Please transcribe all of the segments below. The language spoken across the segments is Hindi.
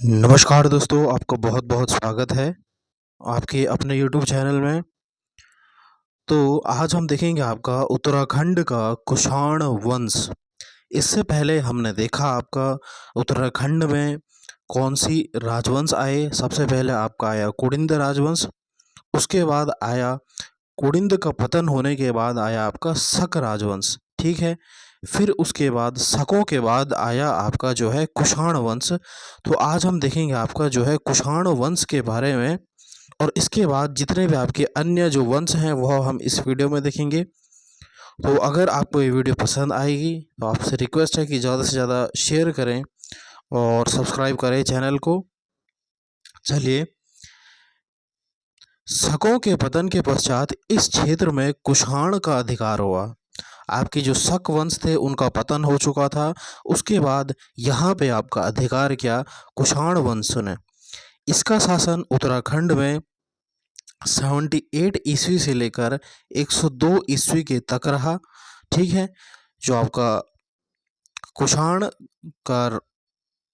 नमस्कार दोस्तों, आपका बहुत बहुत स्वागत है आपके अपने यूट्यूब चैनल में। तो आज हम देखेंगे आपका उत्तराखंड का कुषाण वंश। इससे पहले हमने देखा आपका उत्तराखंड में कौन सी राजवंश आए। सबसे पहले आपका आया कुड़िंद राजवंश, उसके बाद आया कुड़िंद का पतन होने के बाद आया आपका शक राजवंश, ठीक है। फिर उसके बाद शकों के बाद आया आपका जो है कुषाण वंश। तो आज हम देखेंगे आपका जो है कुषाण वंश के बारे में, और इसके बाद जितने भी आपके अन्य जो वंश हैं वह हम इस वीडियो में देखेंगे। तो अगर आपको ये वीडियो पसंद आएगी तो आपसे रिक्वेस्ट है कि ज़्यादा से ज़्यादा शेयर करें और सब्सक्राइब करें चैनल को। चलिए, शकों के पतन के पश्चात इस क्षेत्र में कुषाण का अधिकार हुआ। आपके जो शक वंश थे उनका पतन हो चुका था। उसके बाद यहाँ पे आपका अधिकार किया कुषाण वंश ने। इसका शासन उत्तराखंड में 78 ईस्वी से लेकर 102 ईस्वी के तक रहा, ठीक है। जो आपका कुषाण का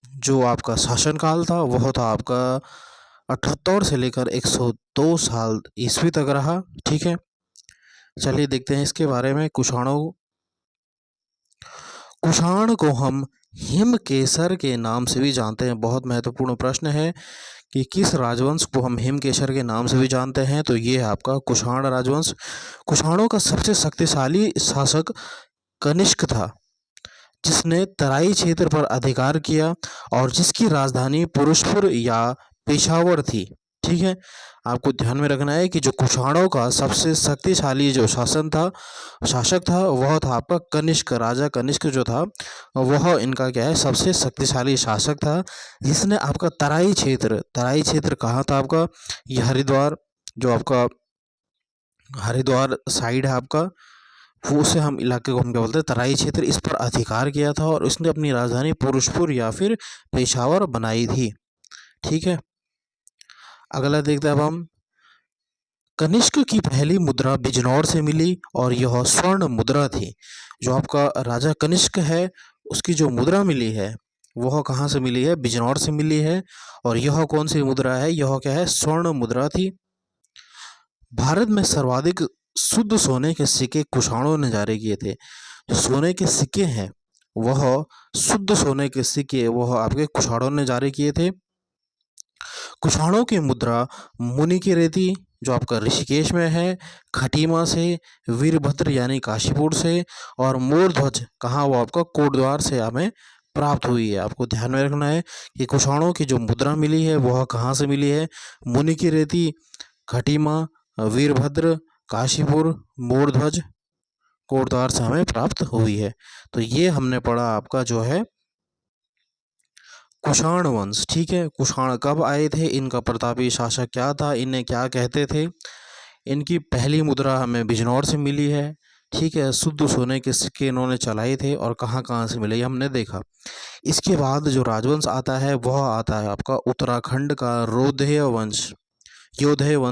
जो आपका शासनकाल था वह था आपका 78 से लेकर 102 साल ईस्वी तक रहा, ठीक है। चलिए देखते हैं इसके बारे में। कुषाण को हम हिमकेसर के नाम से भी जानते हैं। बहुत महत्वपूर्ण प्रश्न है कि किस राजवंश को हम हिमकेसर के नाम से भी जानते हैं, तो ये है आपका कुषाण राजवंश। कुषाणों का सबसे शक्तिशाली शासक कनिष्क था, जिसने तराई क्षेत्र पर अधिकार किया और जिसकी राजधानी पुरुषपुर या पेशावर थी, ठीक है। आपको ध्यान में रखना है कि जो कुषाणों का सबसे शक्तिशाली जो शासक था वह था आपका कनिष्क। राजा कनिष्क जो था वह इनका क्या है, सबसे शक्तिशाली शासक था, जिसने आपका तराई क्षेत्र कहाँ था आपका, ये हरिद्वार, जो आपका हरिद्वार साइड है आपका, वो उसे हम इलाके को हम क्या बोलते हैं, तराई क्षेत्र, इस पर अधिकार किया था और उसने अपनी राजधानी पुरुषपुर या फिर पेशावर बनाई थी, ठीक है। अगला देखते हैं अब हम। कनिष्क की पहली मुद्रा बिजनौर से मिली और यह स्वर्ण मुद्रा थी। जो आपका राजा कनिष्क है उसकी जो मुद्रा मिली है वह कहाँ से मिली है, बिजनौर से मिली है। और यह कौन सी मुद्रा है, यह क्या है, स्वर्ण मुद्रा थी। भारत में सर्वाधिक शुद्ध सोने के सिक्के कुषाणों ने जारी किए थे। जो सोने के सिक्के हैं वह शुद्ध सोने के सिक्के वह आपके कुषाणों ने जारी किए थे। कुषाणों की मुद्रा मुनि की रेती, जो आपका ऋषिकेश में है, खटीमा से, वीरभद्र यानी काशीपुर से, और मोर ध्वज कहाँ, वो आपका कोटद्वार से हमें प्राप्त हुई है। आपको ध्यान में रखना है कि कुषाणों की जो मुद्रा मिली है वह कहाँ से मिली है, मुनि की रेती, खटीमा, वीरभद्र, काशीपुर, मोर ध्वज, कोटद्वार से हमें प्राप्त हुई है। तो ये हमने पढ़ा आपका जो है कुषाण वंश, ठीक है। कुषाण कब आए थे, इनका प्रतापी शासक क्या था, इन्हें क्या कहते थे। इनकी पहली मुद्रा हमें बिजनौर से मिली है, ठीक है। शुद्ध सोने के सिक्के इन्होंने चलाए थे और कहाँ कहाँ से मिले ये हमने देखा। इसके बाद जो राजवंश आता है वह आता है आपका उत्तराखंड का योधेय वंश,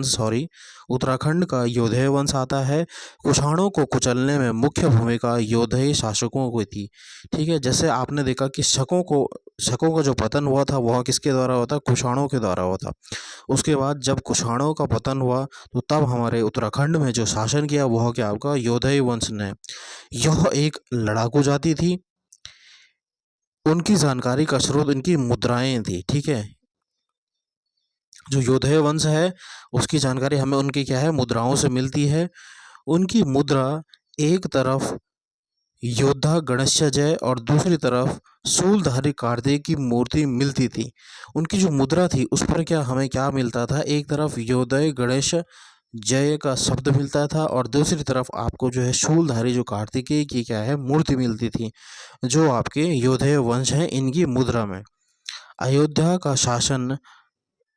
सॉरी, उत्तराखंड का योधेय वंश आता है। कुषाणों को कुचलने में मुख्य भूमिका योधेय शासकों की थी, ठीक है। जैसे आपने देखा कि शकों का जो पतन हुआ था वह किसके द्वारा हुआ था, कुषाणों के द्वारा हुआ था। उसके बाद जब कुषाणों का पतन हुआ तो तब हमारे उत्तराखंड में जो शासन किया वह क्या आपका योधेय वंश ने। यह एक लड़ाकू जाति थी। उनकी जानकारी का स्रोत इनकी मुद्राएं थी, ठीक है। जो योधेय वंश है उसकी जानकारी हमें उनकी क्या है, मुद्राओं से मिलती है। उनकी मुद्रा एक तरफ योद्धा गणेशजय और दूसरी तरफ शूलधारी कार्तिक की मूर्ति मिलती थी। उनकी जो मुद्रा थी उस पर क्या हमें क्या मिलता था, एक तरफ योदय गणेश जय का शब्द मिलता था और दूसरी तरफ आपको जो है शूलधारी जो कार्तिकेय की क्या है मूर्ति मिलती थी, जो आपके योधेय वंश हैं इनकी मुद्रा में। अयोध्या का शासन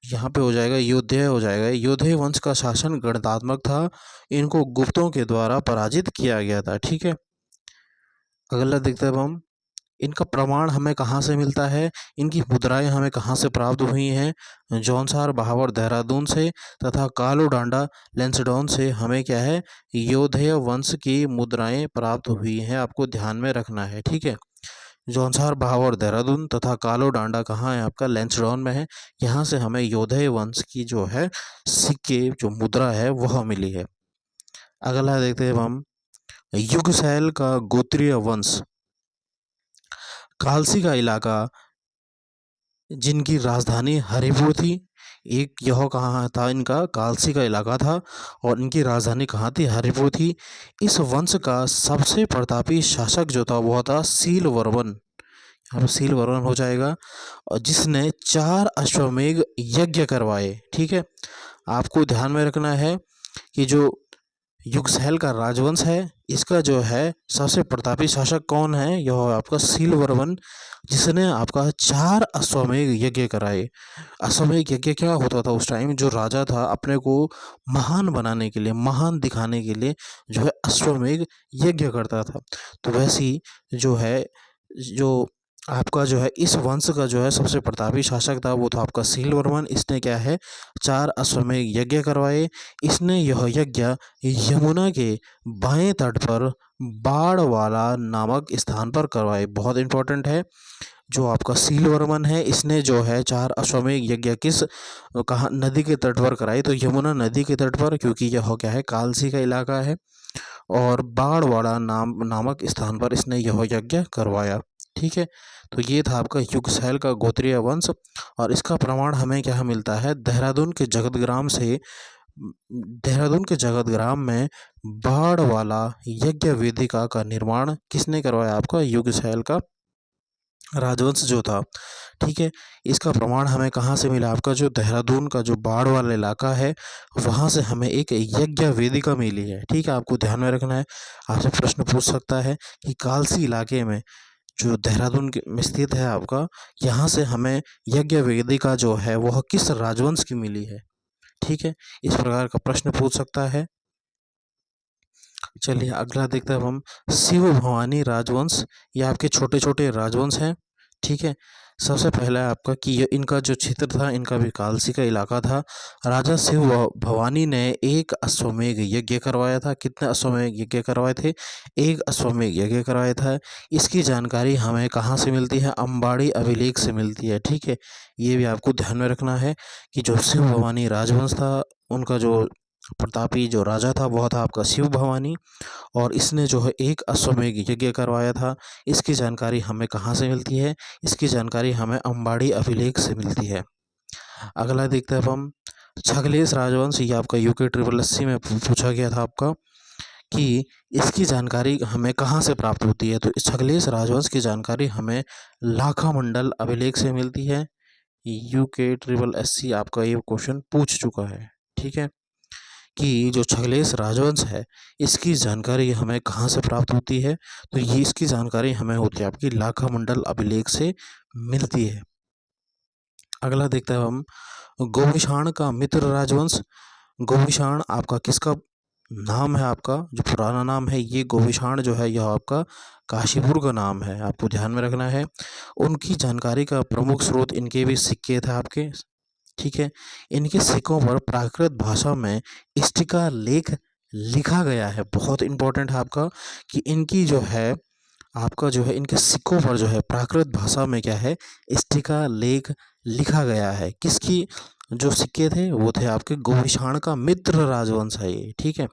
यहाँ पे हो जाएगा, योधेय हो जाएगा। योधेय वंश का शासन गणनात्मक था, इनको गुप्तों के द्वारा पराजित किया गया था, ठीक है। अगला देखते हैं अब हम। इनका प्रमाण हमें कहाँ से मिलता है, इनकी मुद्राएं हमें कहाँ से प्राप्त हुई हैं, जौनसार बहावर देहरादून से तथा कालो डांडा लेंसडॉन से हमें क्या है, योधेय वंश की मुद्राएं प्राप्त हुई हैं। आपको ध्यान में रखना है, ठीक है। जौनसार भाव और देहरादून तथा कालो डांडा कहाँ है आपका, लैंसडाउन में है। यहाँ से हमें योधेय वंश की जो है सिक्के जो मुद्रा है वह मिली है। अगला देखते हैं हम, युगसैल का गोत्रीय वंश कालसी का इलाका जिनकी राजधानी हरिपुर थी। एक यह कहाँ था, इनका कालसी का इलाका था और इनकी राजधानी कहाँ थी, हरिपुर थी। इस वंश का सबसे प्रतापी शासक जो था वह था सीलवर्मन, यहाँ पर सीलवर्मन हो जाएगा, और जिसने 4 अश्वमेध यज्ञ करवाए। ठीक है, आपको ध्यान में रखना है कि जो युगसैल का राजवंश है इसका जो है सबसे प्रतापी शासक कौन है, यह है आपका सीलवर्मन, जिसने आपका 4 अश्वमेध यज्ञ कराए। अश्वमेध यज्ञ क्या होता था उस टाइम, जो राजा था अपने को महान बनाने के लिए, महान दिखाने के लिए जो है अश्वमेध यज्ञ करता था। तो वैसी जो है, जो आपका जो है इस वंश का जो है सबसे प्रतापी शासक था वो था आपका सीलवर्मन। इसने क्या है 4 अश्वमेध यज्ञ करवाए। इसने यह यज्ञ यमुना के बाएं तट पर बाड़वाला नामक स्थान पर करवाए। बहुत इंपॉर्टेंट है, जो आपका सीलवर्मन है इसने जो है 4 अश्वमेध यज्ञ किस कहाँ नदी के तट पर कराई, तो यमुना नदी के तट पर, क्योंकि यह क्या है कालसी का इलाका है, और बाड़वाड़ा नामक स्थान पर इसने यह यज्ञ करवाया। ठीक है, तो ये था आपका युगसैल का गोत्रीय वंश। और इसका प्रमाण हमें क्या मिलता है, देहरादून के जगतग्राम से, देहरादून के जगतग्राम में बाड़वाला यज्ञ वेदिका का निर्माण किसने करवाया, आपका युगसैल का राजवंश जो था। ठीक है, इसका प्रमाण हमें कहाँ से मिला, आपका जो देहरादून का जो बाढ़ वाला इलाका है वहाँ से हमें एक यज्ञ वेदिका मिली है। ठीक है, आपको ध्यान में रखना है, आपसे प्रश्न पूछ सकता है कि कालसी इलाके में जो देहरादून में स्थित है आपका, यहाँ से हमें यज्ञ वेदिका जो है वह किस राजवंश की मिली है। ठीक है, इस प्रकार का प्रश्न पूछ सकता है। चलिए अगला देखते हैं अब हम, शिव भवानी राजवंश। ये आपके छोटे छोटे राजवंश हैं। ठीक है, सबसे पहला है आपका कि ये इनका जो क्षेत्र था, इनका भी कालसी का इलाका था। राजा शिव भवानी ने एक अश्वमेध यज्ञ करवाया था। कितने अश्वमेध यज्ञ करवाए थे, एक अश्वमेध यज्ञ करवाया था। इसकी जानकारी हमें कहाँ से मिलती है, अंबाड़ी अभिलेख से मिलती है। ठीक है, ये भी आपको ध्यान में रखना है कि जो शिव भवानी राजवंश था उनका जो प्रतापी जो राजा था वह था आपका शिव भवानी, और इसने जो है एक अश्वमेध यज्ञ करवाया था। इसकी जानकारी हमें कहाँ से मिलती है, इसकी जानकारी हमें अंबाड़ी अभिलेख से मिलती है। अगला देखते हैं अब हम, छगलेश राजवंश। ये आपका यूके 8080 में पूछा गया था आपका कि इसकी जानकारी हमें कहाँ से प्राप्त होती है। तो इस छगलेश राजवंश की जानकारी हमें लाखा मंडल अभिलेख से मिलती है। यूके 8080 आपका ये क्वेश्चन पूछ चुका है। ठीक है, कि जो छगलेश राजवंश है इसकी जानकारी हमें कहाँ से प्राप्त होती है, तो ये इसकी जानकारी हमें होती है आपकी लाखा मंडल अभिलेख से मिलती है। अगला देखते हैं हम, गोविषाण का मित्र राजवंश। गोविषाण आपका किसका नाम है, आपका जो पुराना नाम है ये गोविषाण जो है यह आपका काशीपुर का नाम है, आपको ध्यान में रखना है। उनकी जानकारी का प्रमुख स्रोत इनके भी सिक्के थे आपके। ठीक है, इनके सिक्कों पर प्राकृत भाषा में स्टिका लेख लिखा गया है। बहुत इंपॉर्टेंट है आपका कि इनकी जो है आपका जो है इनके सिक्कों पर जो है प्राकृत भाषा में क्या है स्टिका लेख लिखा गया है। किसकी जो सिक्के थे वो थे आपके गोविषाण का मित्र राजवंश है ये। ठीक है,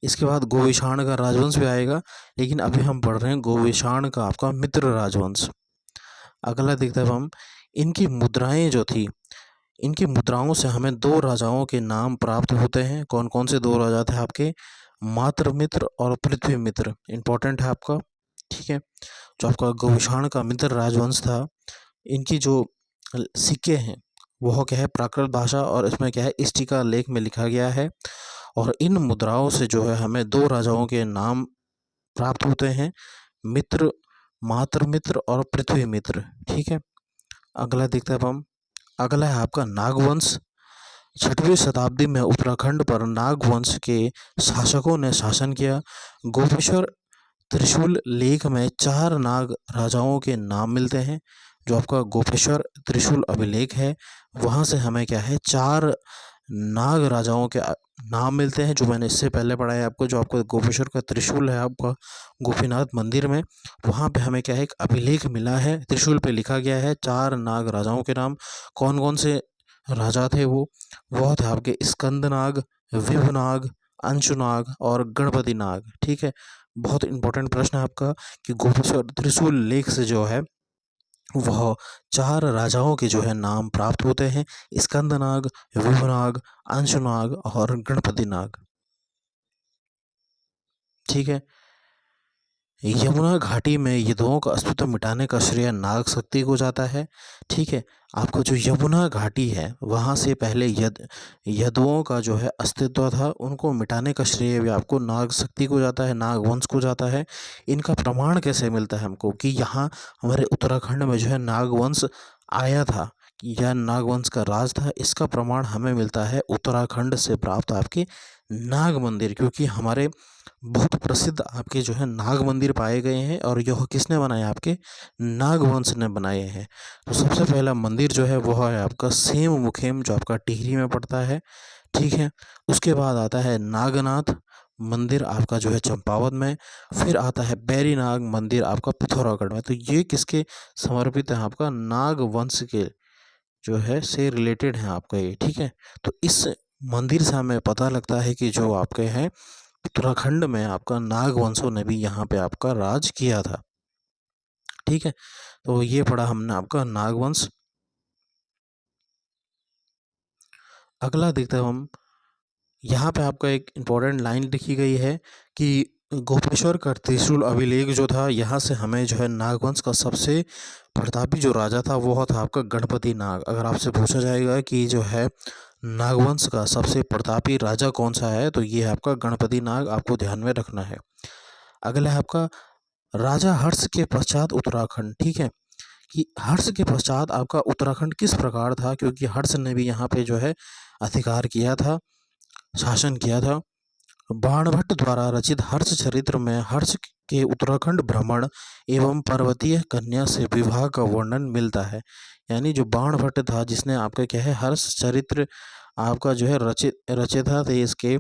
इसके बाद गोविषाण का राजवंश भी आएगा, लेकिन अभी हम पढ़ रहे हैं गोविषाण का आपका मित्र राजवंश। अगला देखते हैं हम, इनकी मुद्राएं जो थी, इनकी मुद्राओं से हमें 2 राजाओं के नाम प्राप्त होते हैं। कौन कौन से 2 राजा थे आपके, मातृमित्र और पृथ्वी मित्र। इंपॉर्टेंट है आपका। ठीक है, जो आपका गोविषाण का मित्र राजवंश था, इनकी जो सिक्के हैं वह क्या है प्राकृत भाषा और इसमें क्या है स्टिका लेख में लिखा गया है। और इन मुद्राओं से जो है हमें 2 राजाओं के नाम प्राप्त होते हैं, मित्र, मातृमित्र और पृथ्वी मित्र। ठीक है, अगला देखते हैं अब हम, अगला है आपका नागवंश। 6वीं शताब्दी में उत्तराखंड पर नागवंश के शासकों ने शासन किया। गोपेश्वर त्रिशूल लेख में 4 नाग राजाओं के नाम मिलते हैं। जो आपका गोपेश्वर त्रिशूल अभिलेख है वहाँ से हमें क्या है 4 नाग राजाओं के नाम मिलते हैं जो मैंने इससे पहले पढ़ा है आपको, जो आपको गोपेश्वर का त्रिशूल है आपका गोपीनाथ मंदिर में, वहाँ पे हमें क्या है एक अभिलेख मिला है। त्रिशूल पे लिखा गया है 4 नाग राजाओं के नाम। कौन कौन से राजा थे वो थे आपके स्कंदनाग, विभनाग, अंशुनाग और गणपति नाग। ठीक है, बहुत इंपॉर्टेंट प्रश्न है आपका कि गोपेश्वर त्रिशूल लेख से जो है वह 4 राजाओं के जो है नाम प्राप्त होते हैं, स्कंदनाग, विभनाग, अंशनाग और गणपति नाग। ठीक है, यमुना घाटी में यदुओं का अस्तित्व मिटाने का श्रेय नाग शक्ति को जाता है। ठीक है, आपको जो यमुना घाटी है वहाँ से पहले यदुओं का जो है अस्तित्व था, उनको मिटाने का श्रेय भी आपको नाग शक्ति को जाता है, नाग वंश को जाता है। इनका प्रमाण कैसे मिलता है हमको कि यहाँ हमारे उत्तराखंड में जो है नाग वंश आया था, यह नाग वंश का राज था। इसका प्रमाण हमें मिलता है उत्तराखंड से प्राप्त आपके नाग मंदिर, क्योंकि हमारे बहुत प्रसिद्ध आपके जो है नाग मंदिर पाए गए हैं और यह किसने बनाए, आपके नागवंश ने बनाए हैं। तो सबसे पहला मंदिर जो है वह है आपका सेम मुखेम, जो आपका टिहरी में पड़ता है। ठीक है, उसके बाद आता है नागनाथ मंदिर आपका जो है चंपावत में। फिर आता है बैरीनाग मंदिर आपका पिथौरागढ़ में। तो ये किसके समर्पित है, आपका नाग वंश के जो है से रिलेटेड है आपका ये। ठीक है, तो इस मंदिर से हमें पता लगता है कि जो आपके हैं उत्तराखंड में आपका नाग वंशों ने भी यहाँ पे आपका राज किया था। ठीक है, तो ये पढ़ा हमने आपका नागवंश। अगला देखते हैं हम, यहाँ पे आपका एक इम्पोर्टेंट लाइन लिखी गई है कि गोपेश्वर का त्रिशूल अभिलेख जो था, यहाँ से हमें जो है नागवंश का सबसे प्रतापी जो राजा था वो था आपका गणपति नाग। अगर आपसे पूछा जाएगा कि जो है नागवंश का सबसे प्रतापी राजा कौन सा है, तो ये है आपका गणपति नाग, आपको ध्यान में रखना है। अगला है आपका राजा हर्ष के पश्चात उत्तराखंड। ठीक है, कि हर्ष के पश्चात आपका उत्तराखंड किस प्रकार था, क्योंकि हर्ष ने भी यहाँ पे जो है अधिकार किया था, शासन किया था। बाणभट्ट द्वारा रचित हर्ष चरित्र में हर्ष के उत्तराखंड भ्रमण एवं पर्वतीय कन्या से विवाह का वर्णन मिलता है। यानी जो बाणभट्ट था जिसने आपका क्या है हर्ष चरित्र आपका जो है रचयिता थे इसके,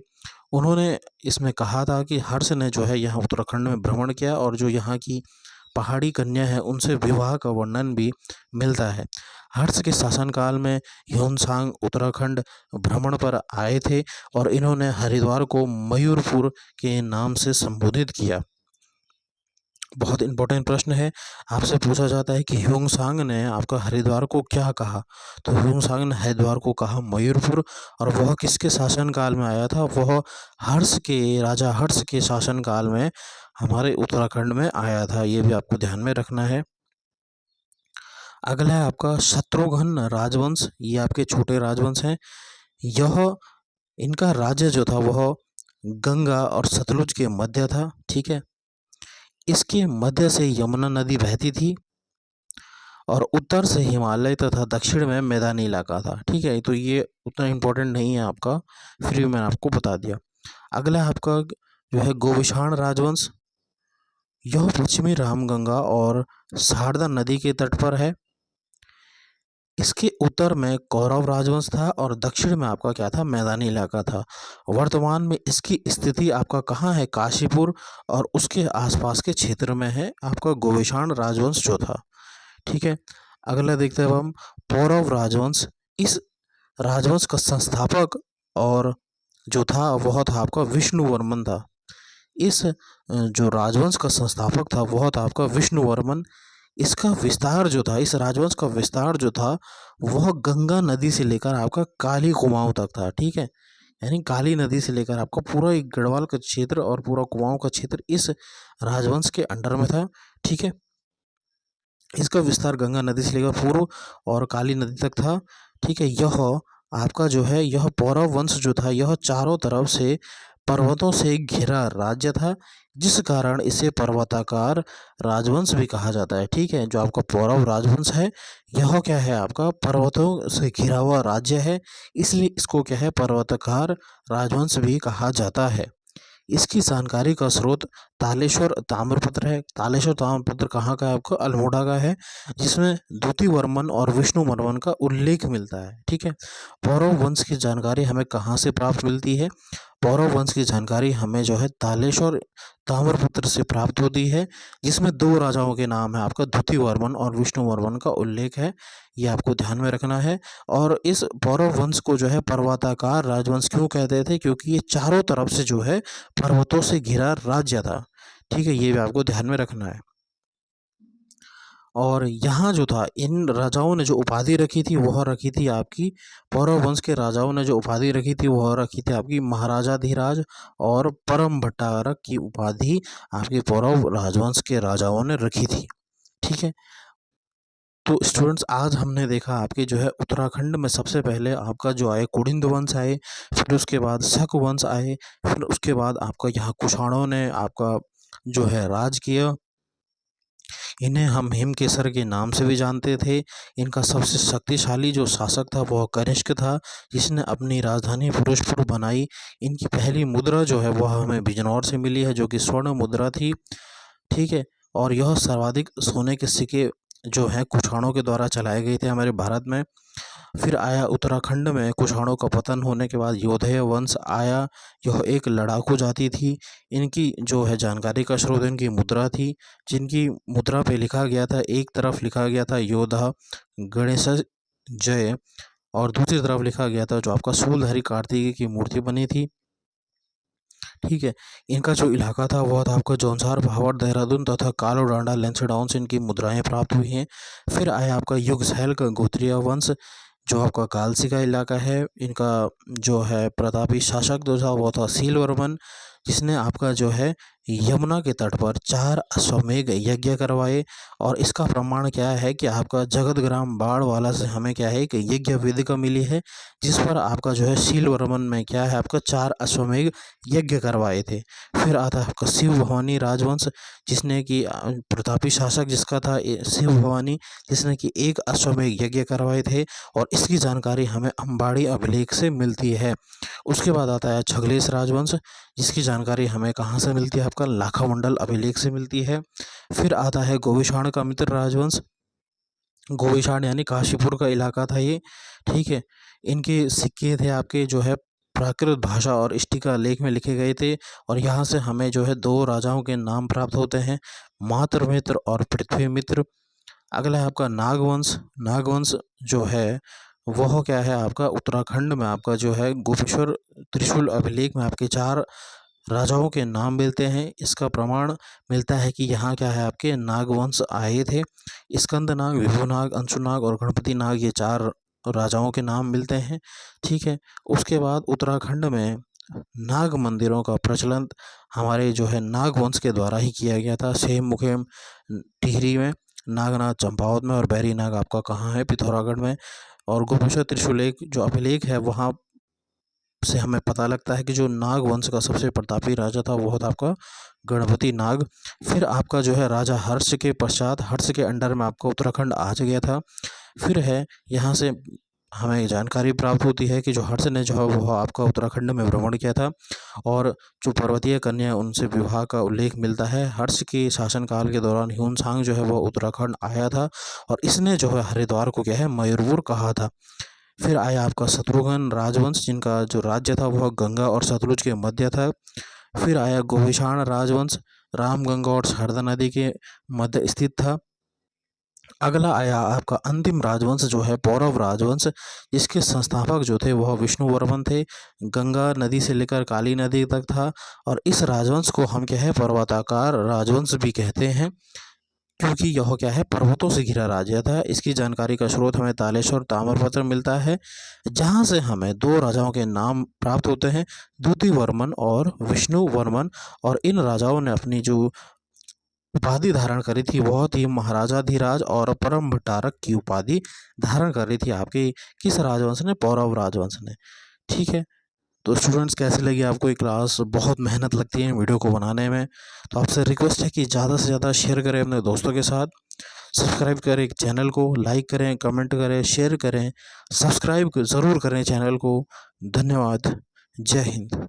उन्होंने इसमें कहा था कि हर्ष ने जो है यहाँ उत्तराखंड में भ्रमण किया और जो यहाँ की पहाड़ी कन्या है उनसे विवाह का वर्णन भी मिलता है। हर्ष के शासनकाल में ह्योंसांग उत्तराखंड भ्रमण पर आए थे और इन्होंने हरिद्वार को मयूरपुर के नाम से संबोधित किया। बहुत इंपॉर्टेंट प्रश्न है, आपसे पूछा जाता है कि ह्योंसांग ने आपका हरिद्वार को क्या कहा, तो ह्योंसांग ने हरिद्वार को कहा मयूरपुर। और वह किसके शासनकाल में आया था, वह हर्ष के राजा हर्ष के शासनकाल में हमारे उत्तराखंड में आया था। ये भी आपको ध्यान में रखना है। अगला है आपका शत्रुघ्न राजवंश, ये आपके छोटे राजवंश हैं। यह इनका राज्य जो था वह गंगा और सतलुज के मध्य था। ठीक है, इसके मध्य से यमुना नदी बहती थी और उत्तर से हिमालय तथा दक्षिण में मैदानी इलाका था। ठीक है, तो ये उतना इम्पोर्टेंट नहीं है आपका, फिर भी मैंने आपको बता दिया। अगला है आपका जो है गोविषाण राजवंश। यह पश्चिमी रामगंगा और शारदा नदी के तट पर है। इसके उत्तर में कौरव राजवंश था और दक्षिण में आपका क्या था, मैदानी इलाका था। वर्तमान में इसकी स्थिति आपका कहाँ है, काशीपुर और उसके आसपास के क्षेत्र में है आपका गोविषाण राजवंश जो था। ठीक है, अगला देखते हैं हम पौरव राजवंश। इस राजवंश का संस्थापक और जो था वह था आपका विष्णुवर्मन था। इस जो राजवंश का संस्थापक था वह था आपका विष्णुवर्मन। इसका विस्तार जो था, इस राजवंश का विस्तार जो था वह गंगा नदी से लेकर आपका काली कुमाऊं तक था। ठीक है, यानी काली नदी से लेकर आपका पूरा एक गढ़वाल का क्षेत्र और पूरा कुमाऊं का क्षेत्र इस राजवंश के अंडर में था। ठीक है, इसका विस्तार गंगा नदी से लेकर पूर्व और काली नदी तक था। ठीक है, यह आपका जो है यह पौरव वंश जो था यह चारों तरफ से पर्वतों से घिरा राज्य था, जिस कारण इसे पर्वताकार राजवंश भी कहा जाता है। ठीक है, जो आपका पौरव राजवंश है यह क्या है, आपका पर्वतों से घिरा हुआ राज्य है, इसलिए इसको क्या है पर्वताकार राजवंश भी कहा जाता है। इसकी जानकारी का स्रोत तालेश्वर ताम्रपत्र है। तालेश्वर ताम्रपत्र कहाँ का है आपको? अल्मोड़ा का है, जिसमें द्वितीय वर्मन और विष्णुवर्मन का उल्लेख मिलता है। ठीक है। पौरव वंश की जानकारी हमें कहाँ से प्राप्त मिलती है? पौरव वंश की जानकारी हमें जो है तालेश्वर ताम्रपत्र से प्राप्त होती है, जिसमें 2 राजाओं के नाम है आपका द्वितीय वर्मन और विष्णुवर्मन का उल्लेख है। ये आपको ध्यान में रखना है। और इस पौरव वंश को जो है पर्वताकार राजवंश क्यों कहते थे? क्योंकि ये चारों तरफ से जो है पर्वतों से घिरा राज्य था। ठीक है, ये भी आपको ध्यान में रखना है। और यहाँ जो था, इन राजाओं ने जो उपाधि रखी थी वह रखी थी आपकी, पौरव वंश के राजाओं ने जो उपाधि रखी थी वह रखी थी आपकी महाराजाधिराज और परम भट्टारक की उपाधि आपके पौरव राजवंश के राजाओं ने रखी थी। ठीक है। तो स्टूडेंट्स, आज हमने देखा आपके जो है उत्तराखंड में सबसे पहले आपका जो आए कुड़िंद वंश आए, फिर उसके बाद शक वंश आए, फिर उसके बाद आपका यहाँ कुषाणों ने आपका जो है राज किया। इन्हें हम हेमकेसर के नाम से भी जानते थे। इनका सबसे शक्तिशाली जो शासक था वह कनिष्क था, जिसने अपनी राजधानी फिरोजपुर बनाई। इनकी पहली मुद्रा जो है वह हमें बिजनौर से मिली है, जो कि स्वर्ण मुद्रा थी। ठीक है। और यह सर्वाधिक सोने के सिक्के जो हैं कुषाणों के द्वारा चलाए गए थे हमारे भारत में। फिर आया उत्तराखंड में कुषाणों का पतन होने के बाद योधेय वंश आया। यह एक लड़ाकू जाति थी। इनकी जो है जानकारी का स्रोत इनकी मुद्रा थी, जिनकी मुद्रा पे लिखा गया था, एक तरफ लिखा गया था योधा गणेश जय, और दूसरी तरफ लिखा गया था जो आपका सूलधारी कार्तिकेय की मूर्ति बनी थी। ठीक है। इनका जो इलाका था वह था आपका जौनसार, भावर, देहरादून तथा कालो डांडा लैंसडाउन से इनकी मुद्राएं प्राप्त हुई हैं। फिर आया आपका युगसैल का गोत्रीय वंश, जो आपका कालसी का इलाका है। इनका जो है प्रतापी शासक जो था वो था सीलवर्मन, जिसने आपका जो है यमुना के तट पर 4 अश्वमेध यज्ञ करवाए। और इसका प्रमाण क्या है कि आपका जगतग्राम बाड़वाला से हमें क्या है कि यज्ञ वेदिका मिली है, जिस पर आपका जो है सीलवर्मन में क्या है आपका 4 अश्वमेध यज्ञ करवाए थे। फिर आता है आपका शिव भवानी राजवंश, जिसने कि प्रतापी शासक जिसका था शिव भवानी, जिसने कि 1 अश्वमेध यज्ञ करवाए थे। और इसकी जानकारी हमें अंबाड़ी अभिलेख से मिलती है। उसके बाद आता है छगलेश राजवंश, जिसकी जानकारी हमें कहाँ से मिलती है? आपका लाखामंडल अभिलेख से मिलती है। फिर आता है गोविषाण का मित्र राजवंश। गोविषाण यानी काशीपुर का इलाका था ये। ठीक है। इनके सिक्के थे आपके जो है प्राकृत भाषा और इष्टिका लेख में लिखे गए थे। और यहाँ से हमें जो है 2 राजाओं के नाम प्राप्त होते हैं, मातृमित्र और पृथ्वी मित्र। अगला है आपका नागवंश। नागवंश जो है वह क्या है आपका उत्तराखंड में आपका जो है गोपेश्वर त्रिशूल अभिलेख में आपके 4 राजाओं के नाम मिलते हैं। इसका प्रमाण मिलता है कि यहाँ क्या है आपके नागवंश आए थे। स्कंदनाग, विभुनाग, अंशुनाग और गणपति नाग, ये 4 राजाओं के नाम मिलते हैं। ठीक है। उसके बाद उत्तराखंड में नाग मंदिरों का प्रचलन हमारे जो है नागवंश के द्वारा ही किया गया था। सेम मुखेम टिहरी में, नागनाथ चंपावत में, और बैरीनाग आपका कहाँ है? पिथौरागढ़ में। और गोपेश्वर त्रिशूलेख जो अभिलेख है वहाँ से हमें पता लगता है कि जो नाग वंश का सबसे प्रतापी राजा था वो था आपका गणपति नाग। फिर आपका जो है राजा हर्ष के पश्चात, हर्ष के अंडर में आपका उत्तराखंड आ गया था। फिर है यहाँ से हमें जानकारी प्राप्त होती है कि जो हर्ष ने जो है वो आपका उत्तराखंड में भ्रमण किया था, और जो पर्वतीय कन्या उनसे विवाह का उल्लेख मिलता है। हर्ष के शासनकाल के दौरान ह्यूनसांग जो है वो उत्तराखंड आया था, और इसने जो है हरिद्वार को क्या है मयूरपुर कहा था। फिर आया आपका शत्रुघ्न राजवंश, जिनका जो राज्य था वह गंगा और सतलुज के मध्य था। फिर आया गोविषाण राजवंश, राम, गंगा और शारदा नदी के मध्य स्थित था। अगला आया आपका अंतिम राजवंश जो है पौरव राजवंश, जिसके संस्थापक जो थे वह विष्णुवर्मन थे। गंगा नदी से लेकर काली नदी तक था। और इस राजवंश को हम क्या है पर्वताकार राजवंश भी कहते हैं, क्योंकि यह क्या है पर्वतों से घिरा राज्य था। इसकी जानकारी का स्रोत हमें तालेश्वर ताम्रपत्र मिलता है, जहाँ से हमें 2 राजाओं के नाम प्राप्त होते हैं, द्वितीय वर्मन और विष्णुवर्मन। और इन राजाओं ने अपनी जो उपाधि धारण करी थी वह थी महाराजाधिराज, और परम भट्टारक की उपाधि धारण करी थी आपकी किस राजवंश ने? पौरव राजवंश ने। ठीक है। तो स्टूडेंट्स, कैसी लगी आपको ये क्लास? बहुत मेहनत लगती है वीडियो को बनाने में, तो आपसे रिक्वेस्ट है कि ज़्यादा से ज़्यादा शेयर करें अपने दोस्तों के साथ, सब्सक्राइब करें चैनल को, लाइक करें, कमेंट करें, शेयर करें, सब्सक्राइब ज़रूर करें चैनल को। धन्यवाद। जय हिंद।